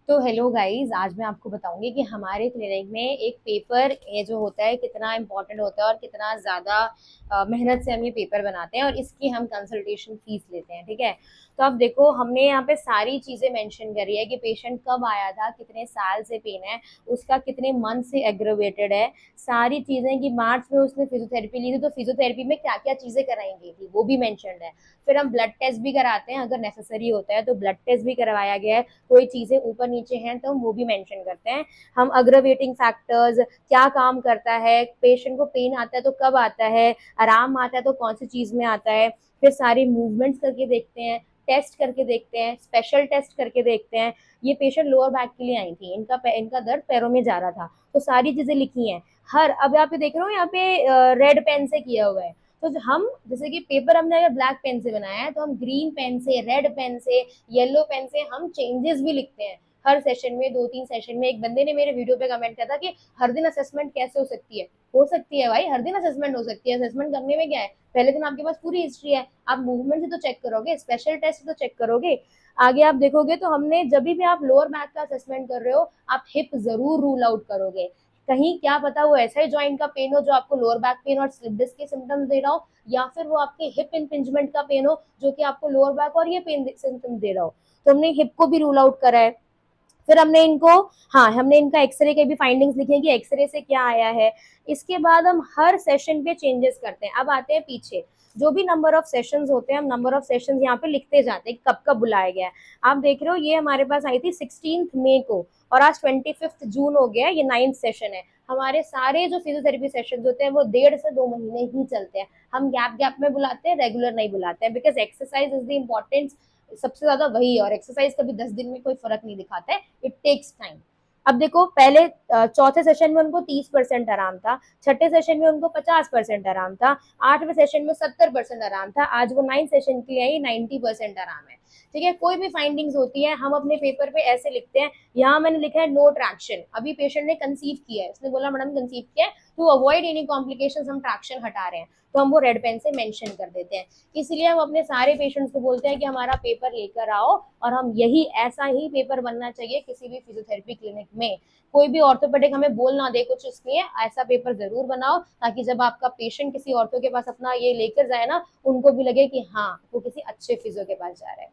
तो hello guys, आज मैं आपको बताऊंगी कि हमारे क्लिनिक में एक पेपर ये जो होता है कितना इम्पोर्टेंट होता है और कितना ज़्यादा मेहनत से हम ये पेपर बनाते हैं और इसकी हम कंसल्टेशन फीस लेते हैं। ठीक है, तो अब देखो हमने यहाँ पे सारी चीज़ें मेंशन करी है कि पेशेंट कब आया था, कितने साल से पेन है, उसका कितने मंथ से एग्रोवेटेड है, सारी चीज़ें कि मार्च में उसने फिजियोथेरेपी ली थी तो फिजियोथेरेपी में क्या क्या चीज़ें कराई गई थी वो भी मेंशनड है। फिर हम ब्लड टेस्ट भी कराते हैं, अगर नेसेसरी होता है तो ब्लड टेस्ट भी करवाया गया है। कोई चीजें ऊपर नीचे हैं तो हम वो भी मेंशन करते हैं। हम अग्रवेटिंग फैक्टर्स, क्या काम करता है, पेशेंट को पेन आता है तो कब आता है, आराम आता है तो कौन सी चीज में आता है, फिर सारे मूवमेंट्स करके देखते हैं, टेस्ट करके देखते हैं, स्पेशल टेस्ट करके देखते हैं। ये पेशेंट लोअर बैक के लिए आई थी, इनका दर्द पैरों में जा रहा था, तो सारी चीजें लिखी हैं। हर अब यहाँ पे देख रहे हो, यहाँ पे रेड पेन से किया हुआ है। तो हम जैसे कि पेपर हमने अगर ब्लैक पेन से बनाया है तो हम ग्रीन पेन से, रेड पेन से, येलो पेन से हम चेंजेस भी लिखते हैं हर सेशन में। 2-3 सेशन में एक बंदे ने मेरे वीडियो पे कमेंट किया था कि हर दिन असेसमेंट कैसे हो सकती है। हो सकती है भाई, हर दिन असेसमेंट हो सकती है। असेसमेंट करने में क्या है, पहले दिन आपके पास पूरी हिस्ट्री है, आप मूवमेंट से तो चेक करोगे, स्पेशल टेस्ट से तो चेक करोगे। आगे आप देखोगे तो हमने जब भी आप लोअर बैक का असेसमेंट कर रहे हो, आप हिप जरूर रूल आउट करोगे। कहीं क्या पता वो ऐसा ही जॉइंट का पेन हो जो आपको लोअर बैक पेन और स्लिप डिस्क के सिम्टम्स दे रहा हो, या फिर वो आपके हिप इम्पिंजमेंट का पेन हो जो कि आपको लोअर बैक और ये पेन सिम्टम्स दे रहा हो। तो हमने हिप को भी रूल आउट करा है। फिर हमने इनको, हाँ, हमने इनका एक्सरे के भी फाइंडिंग्स लिखे कि एक्सरे से क्या आया है। इसके बाद हम हर सेशन पे चेंजेस करते हैं। अब आते हैं पीछे, जो भी नंबर ऑफ सेशंस होते हैं हम नंबर ऑफ सेशंस यहाँ पे लिखते जाते हैं कब कब बुलाया गया है। आप देख रहे हो ये हमारे पास आई थी 16 मई को और आज 25 जून हो गया, ये 9th सेशन है। हमारे सारे जो फिजियोथेरेपी सेशन होते हैं वो 1.5 से 2 महीने ही चलते हैं। हम गैप गैप में बुलाते हैं, रेगुलर नहीं बुलाते हैं, because exercise is the importance सबसे ज्यादा वही है। और एक्सरसाइज कभी 10 दिन में कोई फर्क नहीं दिखाता है, इट टेक्स टाइम। अब देखो पहले चौथे सेशन में उनको 30% आराम था, छठे सेशन में उनको 50% आराम था, आठवें सेशन में 70% आराम था, आज वो 9 सेशन के लिए आई 90% आराम है। ठीक है, कोई भी फाइंडिंग्स होती है हम अपने पेपर पे ऐसे लिखते हैं। यहाँ मैंने लिखा है नो ट्रैक्शन, अभी पेशेंट ने कंसीव किया है, उसने बोला मैडम कंसीव किया है, टू अवॉइड एनी कॉम्प्लिकेशन हम ट्रैक्शन हटा रहे हैं, तो हम वो रेड पेन से मेंशन कर देते हैं। इसलिए हम अपने सारे पेशेंट्स को बोलते हैं कि हमारा पेपर लेकर आओ, और हम यही ऐसा ही पेपर बनना चाहिए किसी भी फिजियोथेरेपी क्लिनिक में। कोई भी ऑर्थोपेडिक हमें बोल ना दे कुछ, इसलिए ऐसा पेपर जरूर बनाओ ताकि जब आपका पेशेंट किसी ऑर्थो के पास अपना ये लेकर जाए ना, उनको भी लगे कि हाँ वो किसी अच्छे फिजियो के पास जा रहा है।